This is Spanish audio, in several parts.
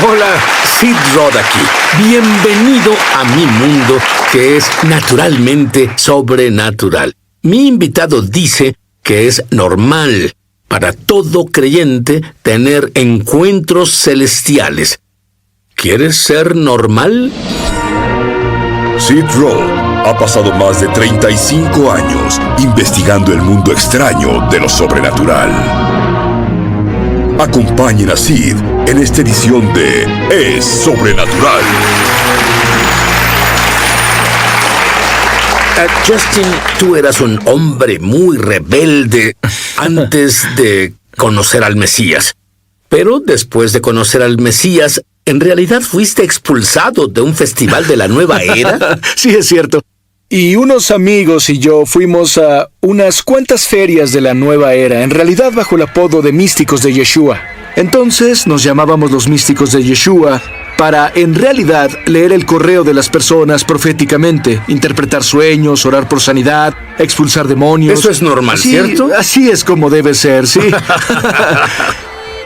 Hola, Sid Roth aquí. Bienvenido a mi mundo, que es naturalmente sobrenatural. Mi invitado dice que es normal para todo creyente tener encuentros celestiales. ¿Quieres ser normal? Sid Roth ha pasado más de 35 años investigando el mundo extraño de lo sobrenatural. Acompañen a Sid en esta edición de Es Sobrenatural. Justin, tú eras un hombre muy rebelde antes de conocer al Mesías. Pero después de conocer al Mesías, ¿en realidad fuiste expulsado de un festival de la nueva era? Sí, es cierto. Y unos amigos y yo fuimos a unas cuantas ferias de la nueva era, en realidad bajo el apodo de Místicos de Yeshua. Entonces nos llamábamos los Místicos de Yeshua para, en realidad, leer el correo de las personas proféticamente, interpretar sueños, orar por sanidad, expulsar demonios. Eso es normal, ¿cierto? Así es como debe ser, sí.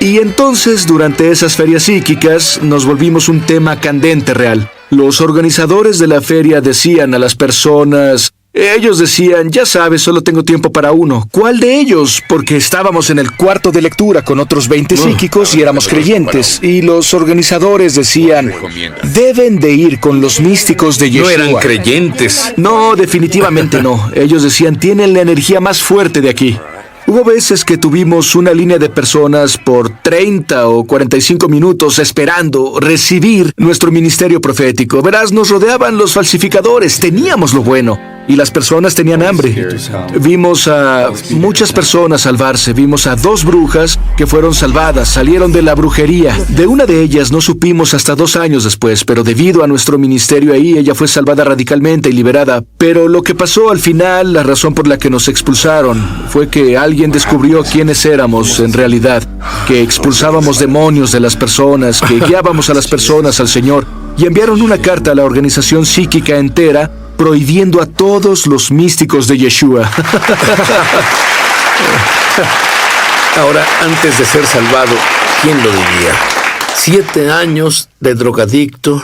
Y entonces, durante esas ferias psíquicas, nos volvimos un tema candente real. Los organizadores de la feria decían a las personas... Ellos decían, ya sabes, solo tengo tiempo para uno. ¿Cuál de ellos? Porque estábamos en el cuarto de lectura con otros 20 psíquicos y éramos creyentes. Y los organizadores decían, deben de ir con los Místicos de Yeshua. No eran creyentes. No, definitivamente no. Ellos decían, tienen la energía más fuerte de aquí. Hubo veces que tuvimos una línea de personas por 30 o 45 minutos esperando recibir nuestro ministerio profético. Verás, nos rodeaban los falsificadores, teníamos lo bueno. Y las personas tenían hambre. Vimos a muchas personas salvarse. Vimos a 2 brujas que fueron salvadas, salieron de la brujería. De una de ellas no supimos hasta 2 años después, pero debido a nuestro ministerio ahí, ella fue salvada radicalmente y liberada. Pero lo que pasó al final, la razón por la que nos expulsaron, fue que alguien descubrió quiénes éramos en realidad, que expulsábamos demonios de las personas, que guiábamos a las personas al Señor, y enviaron una carta a la organización psíquica entera prohibiendo a todos los Místicos de Yeshua. Ahora, antes de ser salvado, ¿quién lo diría? 7 años de drogadicto,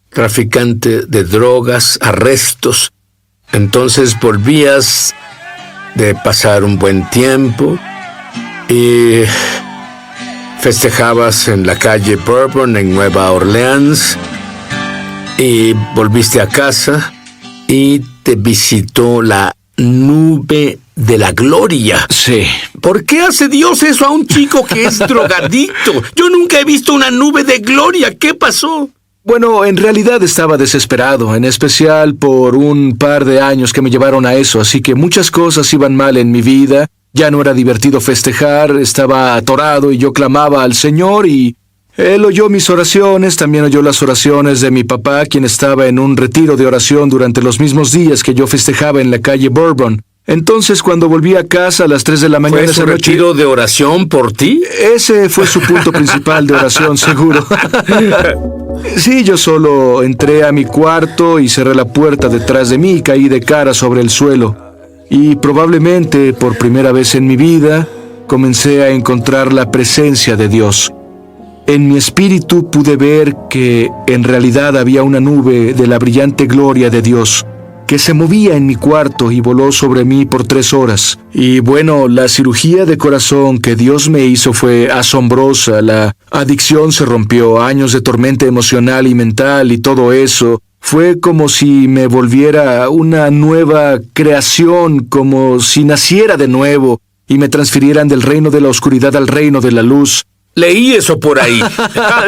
traficante de drogas, arrestos. Entonces volvías de pasar un buen tiempo y festejabas en la calle Bourbon en Nueva Orleans y volviste a casa y te visitó la nube de la gloria. Sí. ¿Por qué hace Dios eso a un chico que es drogadicto? Yo nunca he visto una nube de gloria. ¿Qué pasó? Bueno, en realidad estaba desesperado, en especial por un par de años que me llevaron a eso, así que muchas cosas iban mal en mi vida. Ya no era divertido festejar, estaba atorado y yo clamaba al Señor y... Él oyó mis oraciones, también oyó las oraciones de mi papá, quien estaba en un retiro de oración durante los mismos días que yo festejaba en la calle Bourbon. Entonces, cuando volví a casa a las 3 de la mañana... ¿Fue su retiro de oración por ti? Ese fue su punto principal de oración, seguro. Sí, yo solo entré a mi cuarto y cerré la puerta detrás de mí y caí de cara sobre el suelo. Y probablemente, por primera vez en mi vida, comencé a encontrar la presencia de Dios. En mi espíritu pude ver que en realidad había una nube de la brillante gloria de Dios que se movía en mi cuarto y voló sobre mí por 3 horas. Y bueno, la cirugía de corazón que Dios me hizo fue asombrosa. La adicción se rompió, años de tormenta emocional y mental y todo eso. Fue como si me volviera una nueva creación, como si naciera de nuevo y me transfirieran del reino de la oscuridad al reino de la luz. Leí eso por ahí.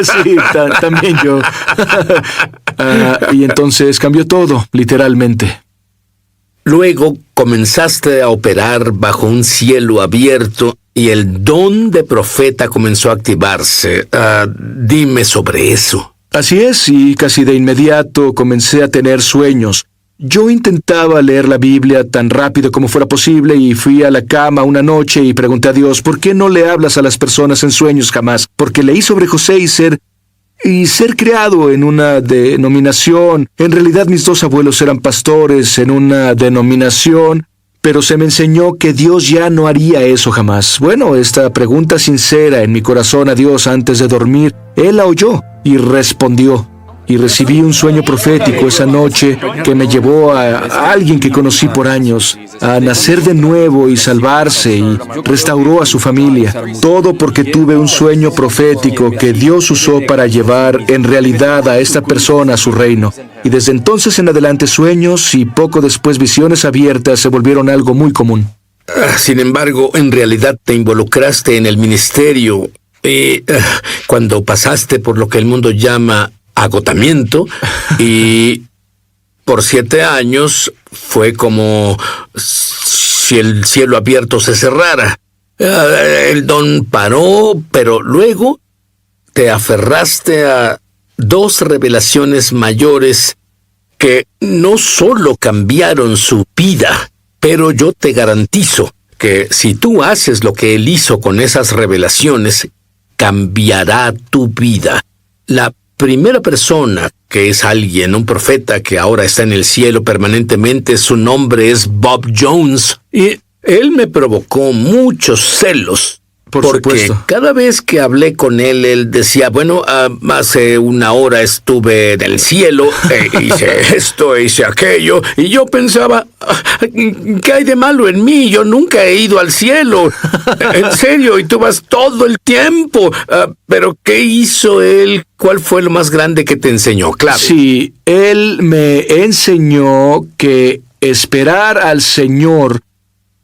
Sí, también yo. Y entonces cambió todo, literalmente. Luego comenzaste a operar bajo un cielo abierto y el don de profeta comenzó a activarse. Dime sobre eso. Así es, y casi de inmediato comencé a tener sueños. Yo intentaba leer la Biblia tan rápido como fuera posible y fui a la cama una noche y pregunté a Dios, ¿por qué no le hablas a las personas en sueños jamás? Porque leí sobre José y ser creado en una denominación. En realidad mis 2 abuelos eran pastores en una denominación, pero se me enseñó que Dios ya no haría eso jamás. Bueno, esta pregunta sincera en mi corazón a Dios antes de dormir Él la oyó y respondió. Y recibí un sueño profético esa noche que me llevó a alguien que conocí por años, a nacer de nuevo y salvarse, y restauró a su familia. Todo porque tuve un sueño profético que Dios usó para llevar en realidad a esta persona a su reino. Y desde entonces en adelante sueños y poco después visiones abiertas se volvieron algo muy común. Sin embargo, en realidad te involucraste en el ministerio y cuando pasaste por lo que el mundo llama agotamiento, y por 7 años fue como si el cielo abierto se cerrara. El don paró, pero luego te aferraste a 2 revelaciones mayores que no solo cambiaron su vida, pero yo te garantizo que si tú haces lo que él hizo con esas revelaciones, cambiará tu vida. La primera persona que es alguien, un profeta que ahora está en el cielo permanentemente, su nombre es Bob Jones. Y él me provocó muchos celos. Porque supuesto. cada vez que hablé con él decía, bueno, hace 1 hora estuve en el cielo, hice esto, hice aquello, y yo pensaba, ¿qué hay de malo en mí? Yo nunca he ido al cielo. En serio, y tú vas todo el tiempo. Pero ¿qué hizo él? ¿Cuál fue lo más grande que te enseñó? Claro. Sí, él me enseñó que esperar al Señor,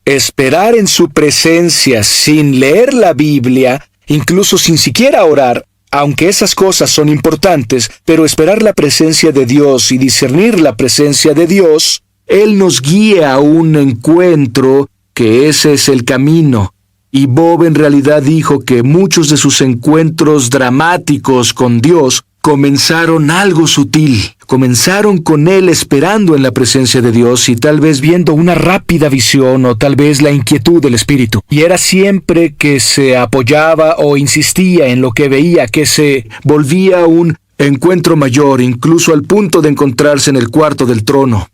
esperar en su presencia sin leer la Biblia, incluso sin siquiera orar, aunque esas cosas son importantes, pero esperar la presencia de Dios y discernir la presencia de Dios, Él nos guía a un encuentro, que ese es el camino. Y Bob en realidad dijo que muchos de sus encuentros dramáticos con Dios comenzaron algo sutil. Comenzaron con él esperando en la presencia de Dios y tal vez viendo una rápida visión o tal vez la inquietud del espíritu. Y era siempre que se apoyaba o insistía en lo que veía, que se volvía un encuentro mayor, incluso al punto de encontrarse en el cuarto del trono.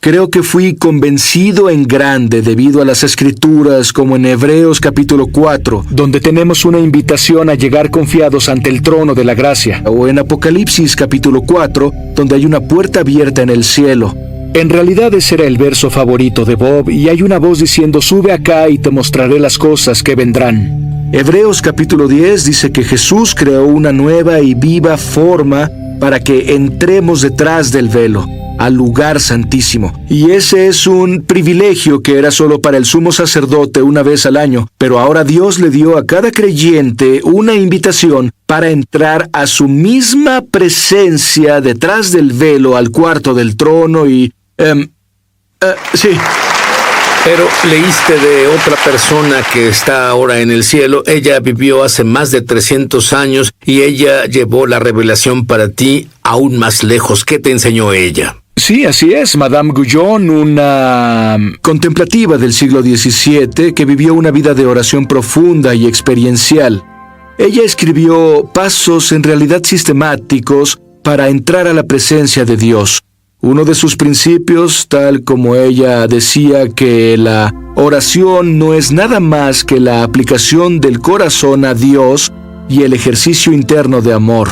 Creo que fui convencido en grande debido a las Escrituras, como en Hebreos capítulo 4, donde tenemos una invitación a llegar confiados ante el trono de la gracia, o en Apocalipsis capítulo 4, donde hay una puerta abierta en el cielo. En realidad ese era el verso favorito de Bob, y hay una voz diciendo, sube acá y te mostraré las cosas que vendrán. Hebreos capítulo 10 dice que Jesús creó una nueva y viva forma para que entremos detrás del velo, al lugar santísimo. Y ese es un privilegio que era solo para el sumo sacerdote una vez al año, pero ahora Dios le dio a cada creyente una invitación para entrar a su misma presencia detrás del velo al cuarto del trono y... sí. Pero leíste de otra persona que está ahora en el cielo. Ella vivió hace más de 300 años y ella llevó la revelación para ti aún más lejos. ¿Qué te enseñó ella? Sí, así es. Madame Guyon, una contemplativa del siglo XVII que vivió una vida de oración profunda y experiencial. Ella escribió pasos en realidad sistemáticos para entrar a la presencia de Dios. Uno de sus principios, tal como ella decía que la oración no es nada más que la aplicación del corazón a Dios y el ejercicio interno de amor.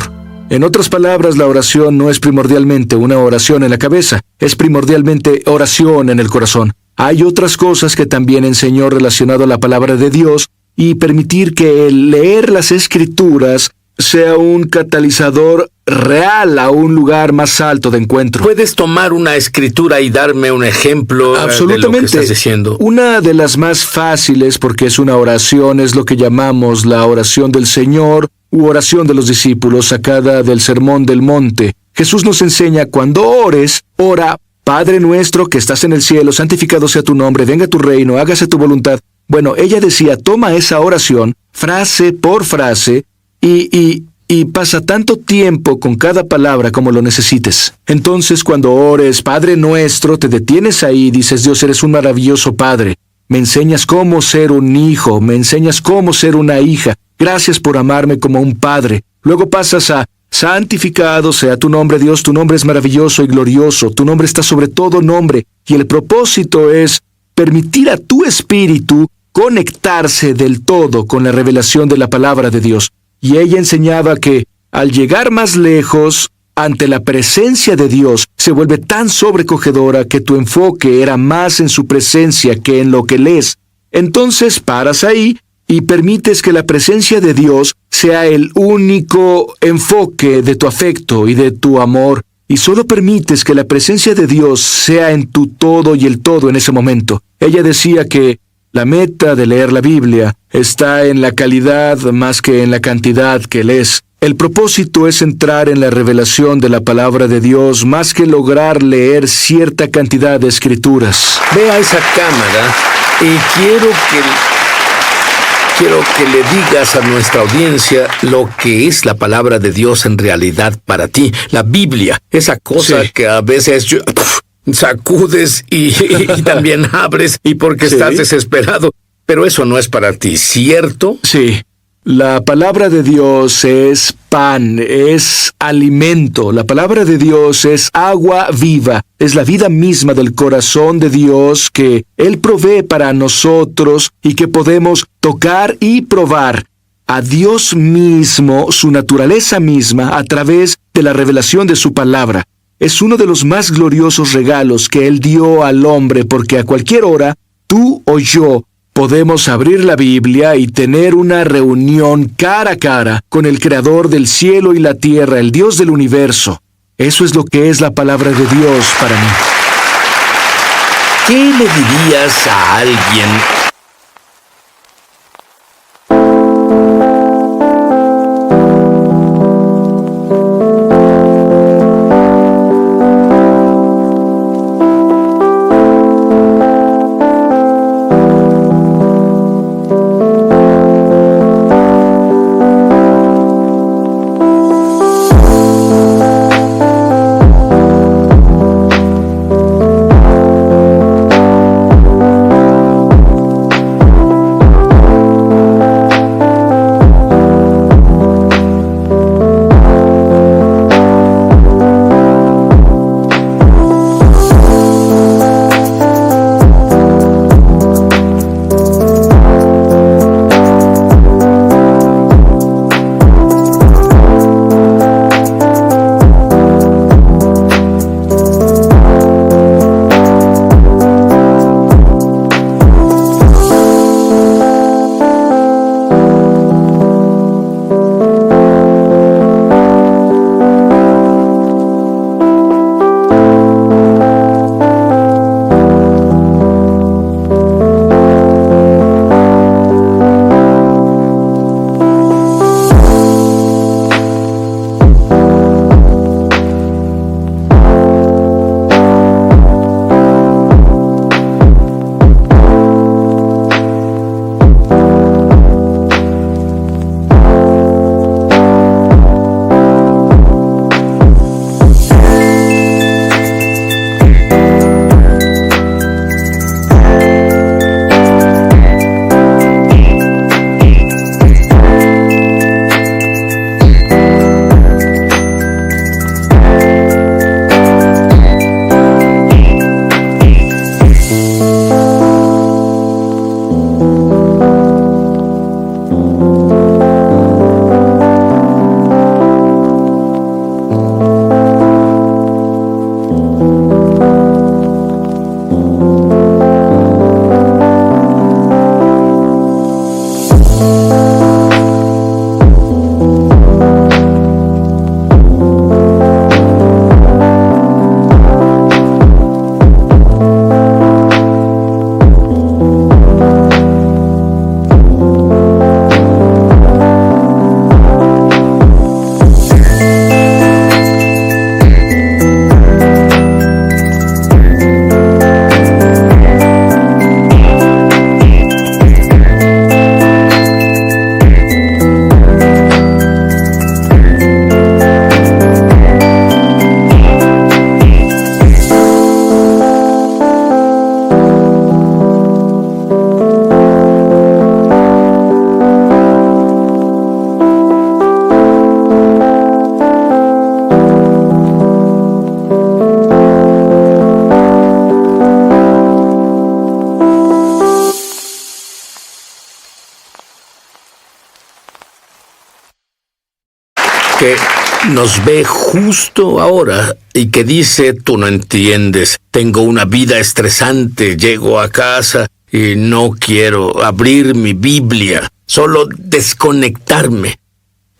En otras palabras, la oración no es primordialmente una oración en la cabeza, es primordialmente oración en el corazón. Hay otras cosas que también enseñó relacionado a la palabra de Dios y permitir que el leer las Escrituras sea un catalizador real a un lugar más alto de encuentro. ¿Puedes tomar una escritura y darme un ejemplo Absolutamente. de lo que estás diciendo? Una de las más fáciles, porque es una oración, es lo que llamamos la oración del Señor u oración de los discípulos, sacada del Sermón del Monte. Jesús nos enseña, cuando ores, ora, Padre nuestro que estás en el cielo, santificado sea tu nombre, venga tu reino, hágase tu voluntad. Bueno, ella decía, toma esa oración, frase por frase, y pasa tanto tiempo con cada palabra como lo necesites. Entonces, cuando ores, Padre nuestro, te detienes ahí y dices, Dios, eres un maravilloso Padre. Me enseñas cómo ser un hijo, me enseñas cómo ser una hija. Gracias por amarme como un padre. Luego pasas a, santificado sea tu nombre, Dios, tu nombre es maravilloso y glorioso, tu nombre está sobre todo nombre. Y el propósito es permitir a tu espíritu conectarse del todo con la revelación de la palabra de Dios. Y ella enseñaba que al llegar más lejos, ante la presencia de Dios, se vuelve tan sobrecogedora que tu enfoque era más en su presencia que en lo que lees. Entonces paras ahí y permites que la presencia de Dios sea el único enfoque de tu afecto y de tu amor, y solo permites que la presencia de Dios sea en tu todo y el todo en ese momento. Ella decía que la meta de leer la Biblia está en la calidad más que en la cantidad que lees. El propósito es entrar en la revelación de la palabra de Dios más que lograr leer cierta cantidad de escrituras. Ve a esa cámara y quiero que le digas a nuestra audiencia lo que es la palabra de Dios en realidad para ti. La Biblia, esa cosa que a veces sacudes y también abres y porque estás desesperado. Pero eso no es para ti, ¿cierto? Sí. La palabra de Dios es pan, es alimento. La palabra de Dios es agua viva. Es la vida misma del corazón de Dios que Él provee para nosotros y que podemos tocar y probar a Dios mismo, su naturaleza misma, a través de la revelación de su palabra. Es uno de los más gloriosos regalos que Él dio al hombre porque a cualquier hora, tú o yo, podemos abrir la Biblia y tener una reunión cara a cara con el Creador del cielo y la tierra, el Dios del universo. Eso es lo que es la palabra de Dios para mí. ¿Qué le dirías a alguien? que nos ve justo ahora y que dice, tú no entiendes, tengo una vida estresante, llego a casa y no quiero abrir mi Biblia, solo desconectarme.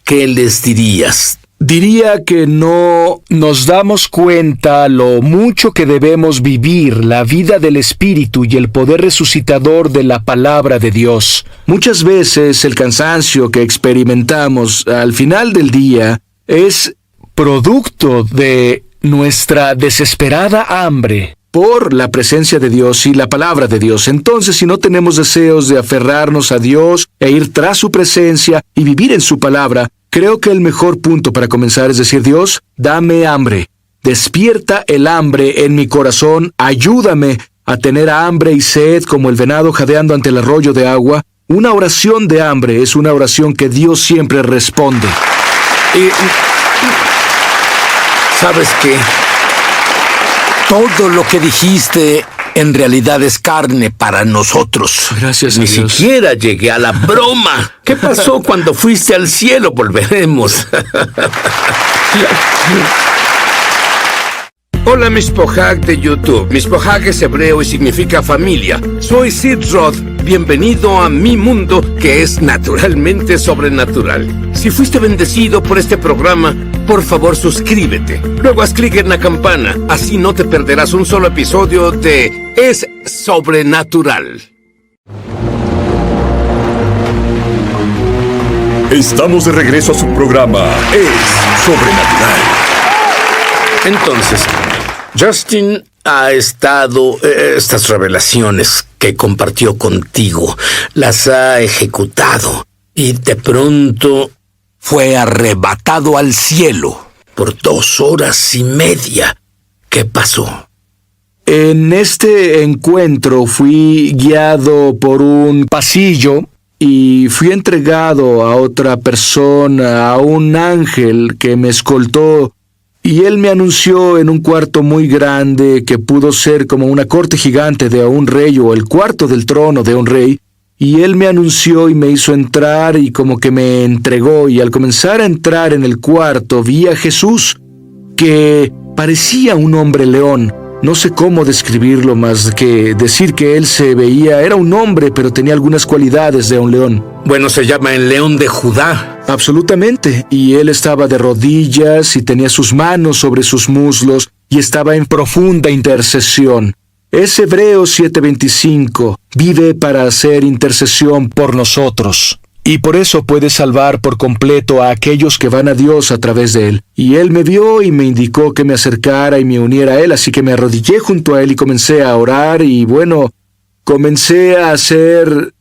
¿Qué les dirías? Diría que no nos damos cuenta lo mucho que debemos vivir la vida del Espíritu y el poder resucitador de la palabra de Dios. Muchas veces el cansancio que experimentamos al final del día es producto de nuestra desesperada hambre por la presencia de Dios y la palabra de Dios. Entonces, si no tenemos deseos de aferrarnos a Dios e ir tras su presencia y vivir en su palabra, creo que el mejor punto para comenzar es decir, Dios, dame hambre. Despierta el hambre en mi corazón. Ayúdame a tener hambre y sed como el venado jadeando ante el arroyo de agua. Una oración de hambre es una oración que Dios siempre responde. ¿Sabes qué? Todo lo que dijiste en realidad es carne para nosotros. Gracias a Ni Dios. siquiera llegué a la broma. ¿Qué pasó cuando fuiste al cielo? Volveremos. Hola, Mishpohag de YouTube. Mishpohag es hebreo y significa familia. Soy Sid Roth. Bienvenido a mi mundo, que es naturalmente sobrenatural. Si fuiste bendecido por este programa, por favor suscríbete. Luego haz clic en la campana. Así no te perderás un solo episodio de Es Sobrenatural. Estamos de regreso a su programa Es Sobrenatural. Entonces, Justin ha estado... estas revelaciones que compartió contigo, las ha ejecutado. Y de pronto fue arrebatado al cielo por 2 horas y media. ¿Qué pasó? En este encuentro fui guiado por un pasillo y fui entregado a otra persona, a un ángel que me escoltó, y él me anunció en un cuarto muy grande que pudo ser como una corte gigante de un rey o el cuarto del trono de un rey, y él me anunció y me hizo entrar y como que me entregó, y al comenzar a entrar en el cuarto vi a Jesús, que parecía un hombre león. No sé cómo describirlo más que decir que él se veía, era un hombre, pero tenía algunas cualidades de un león. Bueno, se llama el León de Judá. Absolutamente, y él estaba de rodillas y tenía sus manos sobre sus muslos y estaba en profunda intercesión. Es Hebreos 7:25, vive para hacer intercesión por nosotros. Y por eso puede salvar por completo a aquellos que van a Dios a través de él. Y él me vio y me indicó que me acercara y me uniera a él, así que me arrodillé junto a él y comencé a orar y bueno, comencé a hacer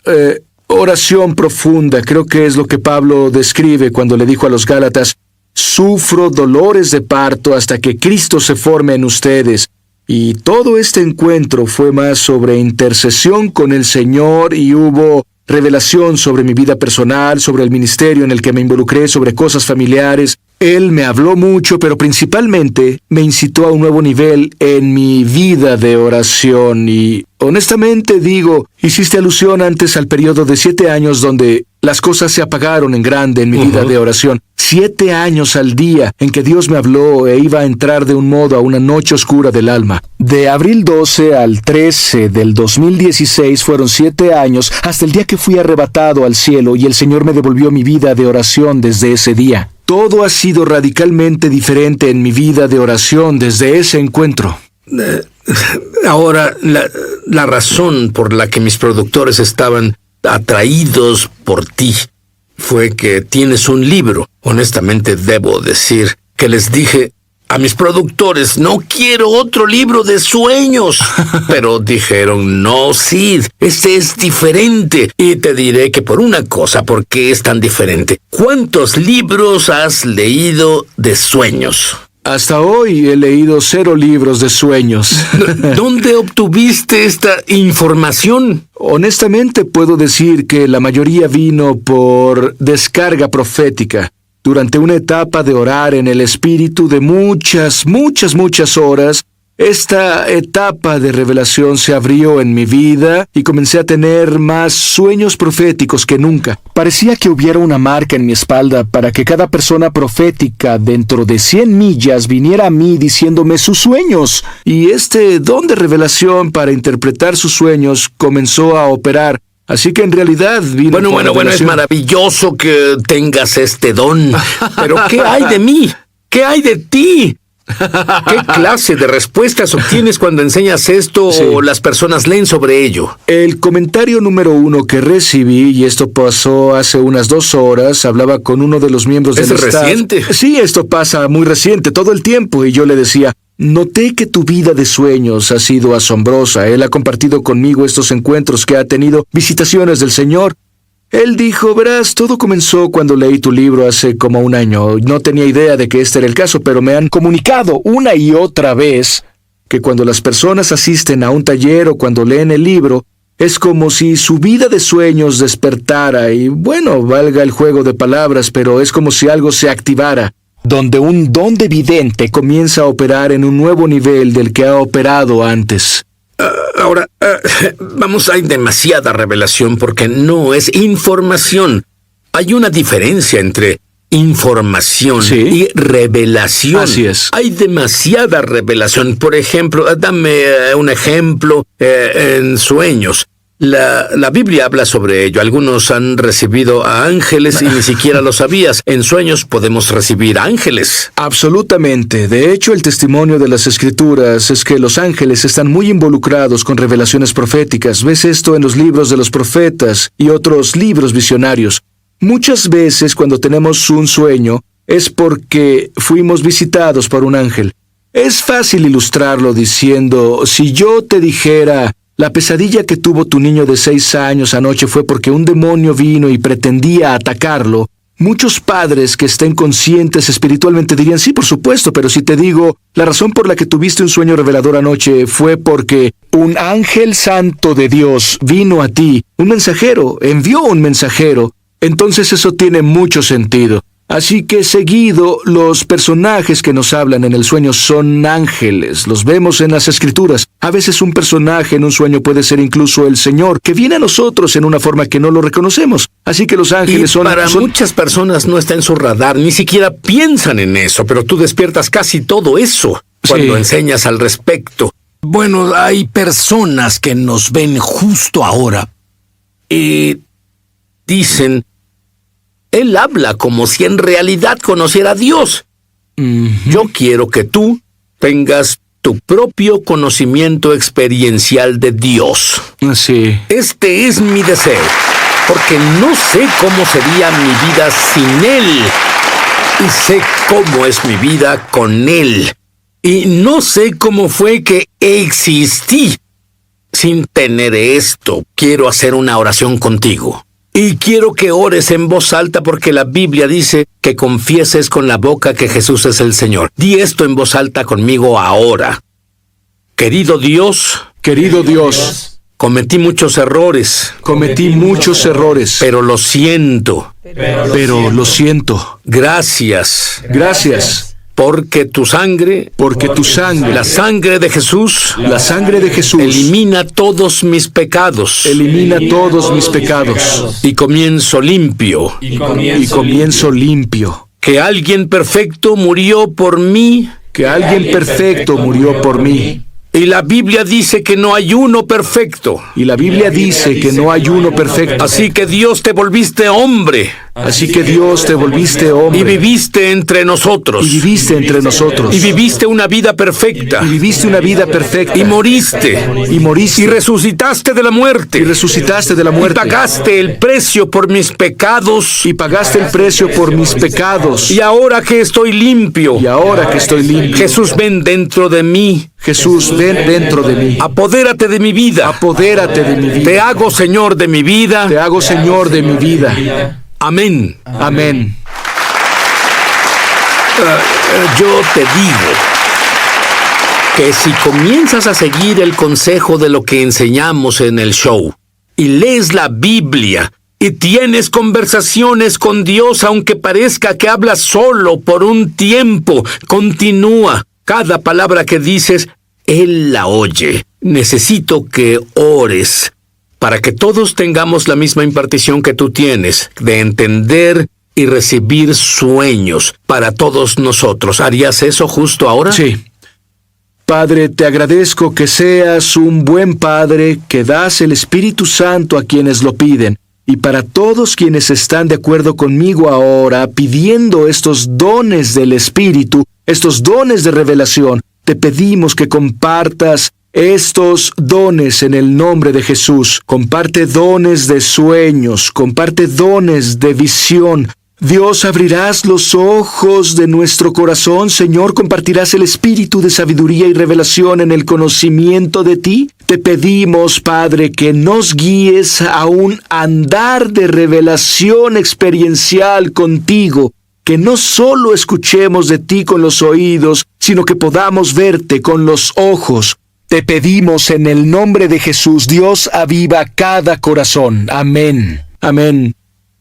oración profunda. Creo que es lo que Pablo describe cuando le dijo a los Gálatas, sufro dolores de parto hasta que Cristo se forme en ustedes. Y todo este encuentro fue más sobre intercesión con el Señor y hubo revelación sobre mi vida personal, sobre el ministerio en el que me involucré, sobre cosas familiares. Él me habló mucho, pero principalmente me incitó a un nuevo nivel en mi vida de oración. Y honestamente digo, hiciste alusión antes al periodo de 7 años donde las cosas se apagaron en grande en mi vida de oración. 7 años al día en que Dios me habló e iba a entrar de un modo a una noche oscura del alma. De abril 12 al 13 del 2016 fueron 7 años hasta el día que fui arrebatado al cielo y el Señor me devolvió mi vida de oración desde ese día. Todo ha sido radicalmente diferente en mi vida de oración desde ese encuentro. Ahora, la razón por la que mis productores estaban atraídos por ti fue que tienes un libro. Honestamente, debo decir que les dije a mis productores, no quiero otro libro de sueños. Pero dijeron, no, Sid, este es diferente. Y te diré que por una cosa, ¿por qué es tan diferente? ¿Cuántos libros has leído de sueños? Hasta hoy he leído 0 libros de sueños. ¿Dónde obtuviste esta información? Honestamente puedo decir que la mayoría vino por descarga profética. Durante una etapa de orar en el Espíritu de muchas horas, esta etapa de revelación se abrió en mi vida y comencé a tener más sueños proféticos que nunca. Parecía que hubiera una marca en mi espalda para que cada persona profética dentro de 100 millas viniera a mí diciéndome sus sueños. Y este don de revelación para interpretar sus sueños comenzó a operar. Así que en realidad vino por Bueno, es revelación. maravilloso que tengas este don. Pero ¿qué hay de mí? ¿Qué hay de ti? ¿Qué clase de respuestas obtienes cuando enseñas esto Sí. o las personas leen sobre ello? El comentario número 1 que recibí, y esto pasó hace unas 2 horas, hablaba con uno de los miembros del ¿Es staff. reciente? Sí, esto pasa muy reciente, todo el tiempo, y yo le decía, noté que tu vida de sueños ha sido asombrosa. Él ha compartido conmigo estos encuentros que ha tenido visitaciones del Señor. Él dijo, verás, todo comenzó cuando leí tu libro hace como 1 año. No tenía idea de que este era el caso, pero me han comunicado una y otra vez que cuando las personas asisten a un taller o cuando leen el libro, es como si su vida de sueños despertara y, bueno, valga el juego de palabras, pero es como si algo se activara, donde un don de vidente comienza a operar en un nuevo nivel del que ha operado antes. Ahora, hay demasiada revelación porque no es información. Hay una diferencia entre información Sí. y revelación. Así es. Hay demasiada revelación. Por ejemplo, dame un ejemplo en sueños. La Biblia habla sobre ello. Algunos han recibido a ángeles y ni siquiera lo sabías. En sueños podemos recibir ángeles. Absolutamente. De hecho, el testimonio de las Escrituras es que los ángeles están muy involucrados con revelaciones proféticas. Ves esto en los libros de los profetas y otros libros visionarios. Muchas veces cuando tenemos un sueño es porque fuimos visitados por un ángel. Es fácil ilustrarlo diciendo, si yo te dijera, la pesadilla que tuvo tu niño de 6 años anoche fue porque un demonio vino y pretendía atacarlo, muchos padres que estén conscientes espiritualmente dirían, sí, por supuesto, pero si te digo, la razón por la que tuviste un sueño revelador anoche fue porque un ángel santo de Dios vino a ti, un mensajero, envió un mensajero, entonces eso tiene mucho sentido. Así que seguido, los personajes que nos hablan en el sueño son ángeles. Los vemos en las Escrituras. A veces un personaje en un sueño puede ser incluso el Señor, que viene a nosotros en una forma que no lo reconocemos. Así que los ángeles Y para muchas personas no está en su radar, ni siquiera piensan en eso, pero tú despiertas casi todo eso cuando Sí. enseñas al respecto. Bueno, hay personas que nos ven justo ahora. Y dicen, él habla como si en realidad conociera a Dios. Yo quiero que tú tengas tu propio conocimiento experiencial de Dios. Sí. Este es mi deseo, porque no sé cómo sería mi vida sin Él. Y sé cómo es mi vida con Él. Y no sé cómo fue que existí sin tener esto. Quiero hacer una oración contigo. Y quiero que ores en voz alta porque la Biblia dice que confieses con la boca que Jesús es el Señor. Di esto en voz alta conmigo ahora. Querido Dios, Querido Dios, cometí muchos errores, cometí muchos errores, pero lo siento. pero lo siento. Gracias, Gracias, porque tu sangre, porque tu sangre, la sangre de Jesús, la sangre de Jesús, elimina todos mis pecados. elimina todos mis pecados Y comienzo limpio. y comienzo limpio. Que alguien perfecto murió por mí. Que alguien perfecto murió por mí. Y la Biblia dice que no hay uno perfecto. Y la Biblia dice que no hay uno perfecto. Así que Dios te volviste hombre Así que Dios te volviste y hombre viviste entre nosotros. y viviste entre nosotros. Y viviste una vida perfecta. Y viviste una vida perfecta. Y moriste. Y moriste. Y resucitaste de la Y muerte. resucitaste de la Y muerte. pagaste el precio por mis pecados. Y pagaste el precio por mis pecados. Y ahora que estoy limpio, Y ahora que estoy limpio, Jesús, ven dentro de mí. Jesús, ven dentro de mí. Apodérate de mi vida. Apodérate de mi Te vida. hago Señor de mi vida. Te hago Señor de mi vida. Amén. Amén. Yo te digo que si comienzas a seguir el consejo de lo que enseñamos en el show y lees la Biblia y tienes conversaciones con Dios, aunque parezca que hablas solo por un tiempo, continúa. Cada palabra que dices Él la oye. Necesito que ores para que todos tengamos la misma impartición que tú tienes, de entender y recibir sueños para todos nosotros. ¿Harías eso justo ahora? Sí. Padre, te agradezco que seas un buen Padre, que das el Espíritu Santo a quienes lo piden. Y para todos quienes están de acuerdo conmigo ahora, pidiendo estos dones del Espíritu, estos dones de revelación, te pedimos que compartas estos dones en el nombre de Jesús. Comparte dones de sueños, comparte dones de visión. Dios, abrirás los ojos de nuestro corazón, Señor, compartirás el espíritu de sabiduría y revelación en el conocimiento de ti. Te pedimos, Padre, que nos guíes a un andar de revelación experiencial contigo, que no solo escuchemos de ti con los oídos, sino que podamos verte con los ojos. Te pedimos en el nombre de Jesús, Dios, aviva cada corazón. Amén. Amén.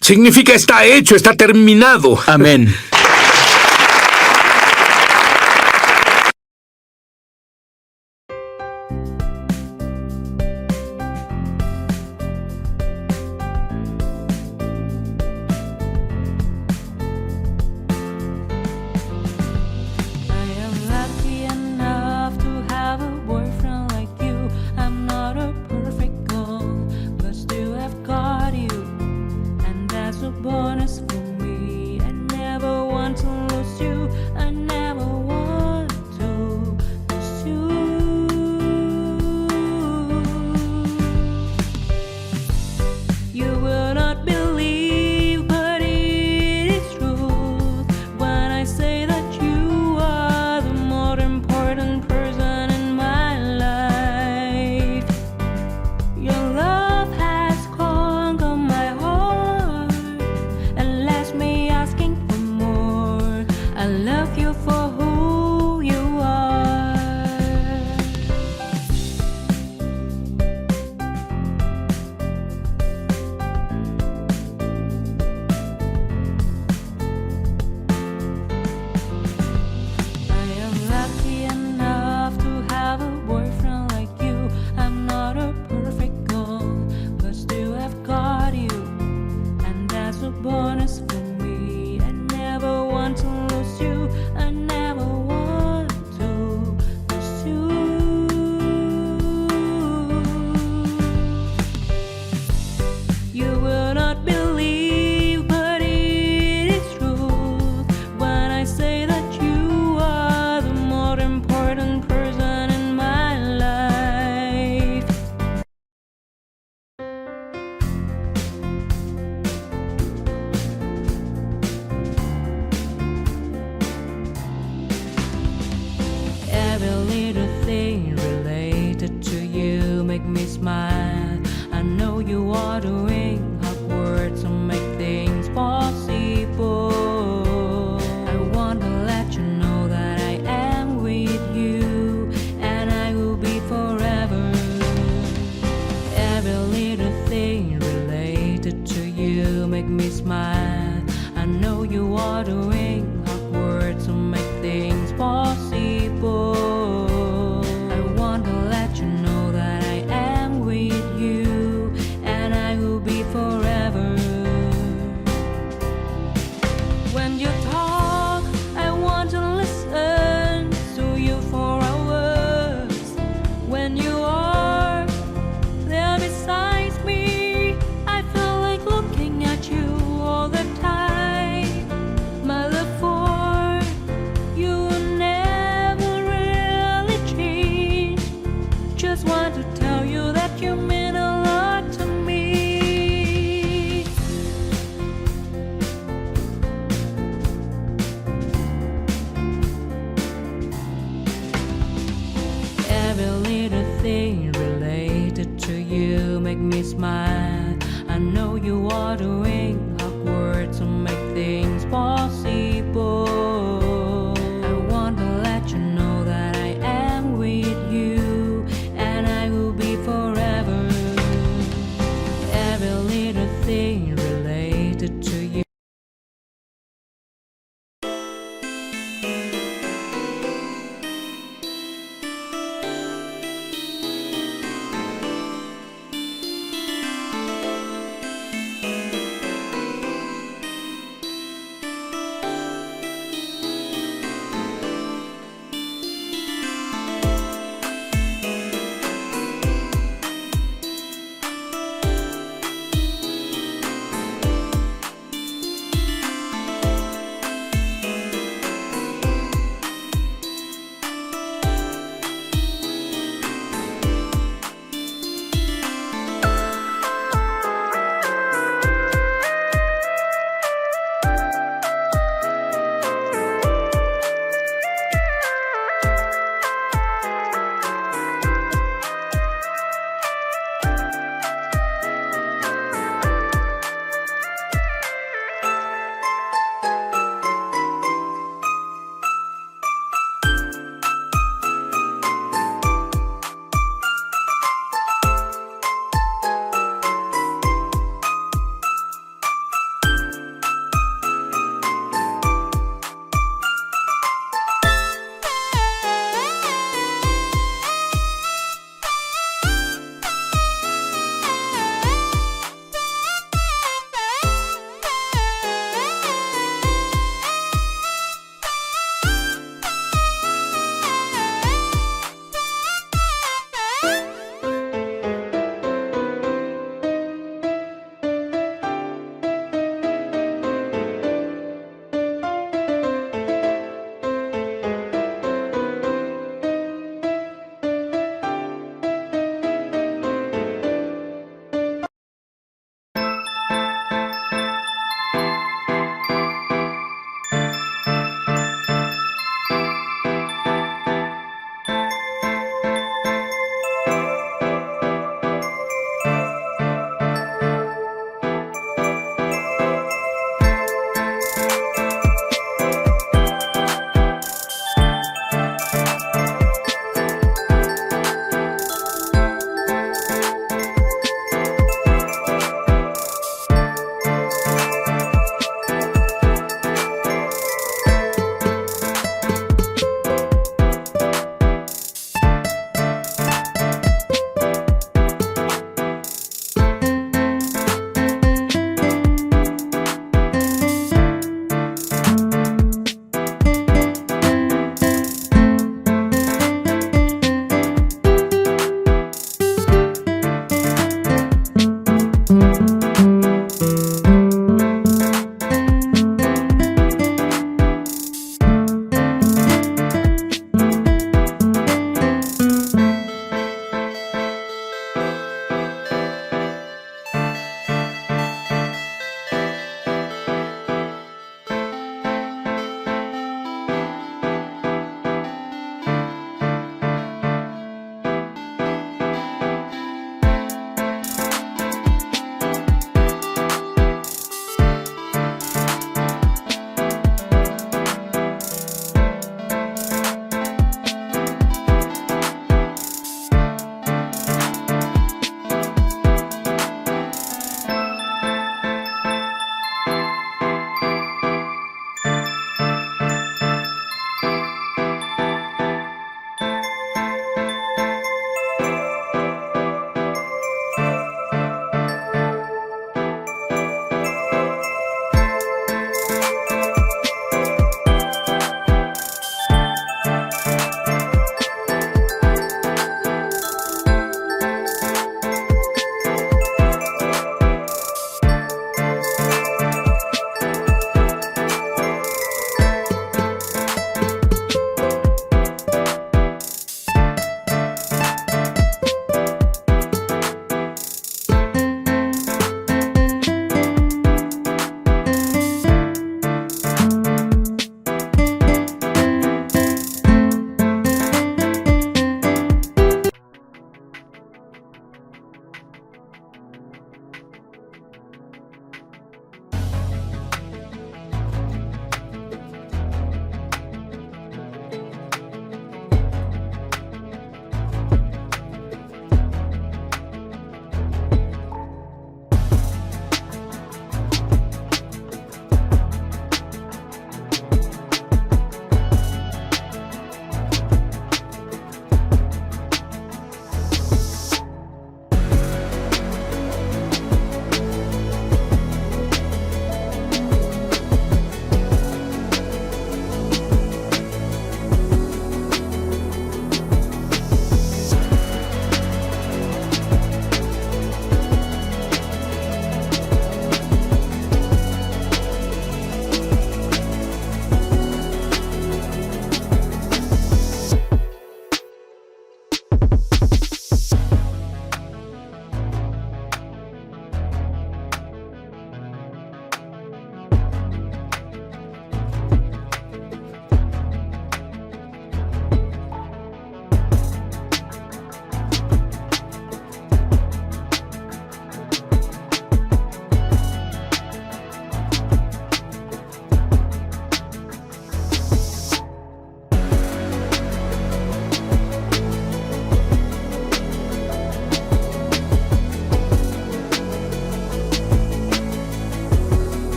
Significa está hecho, está terminado. Amén. Bonus for me. I never want to lose you. I never want to lose you. You will not believe, but it is true when I say that you are the more important person in my life. Your love has conquered my heart and left me asking for more. I love you for who you are. I am lucky enough to have a boyfriend like you. I'm not a perfect girl, but still I've got you, and that's a bonus for me. I never want to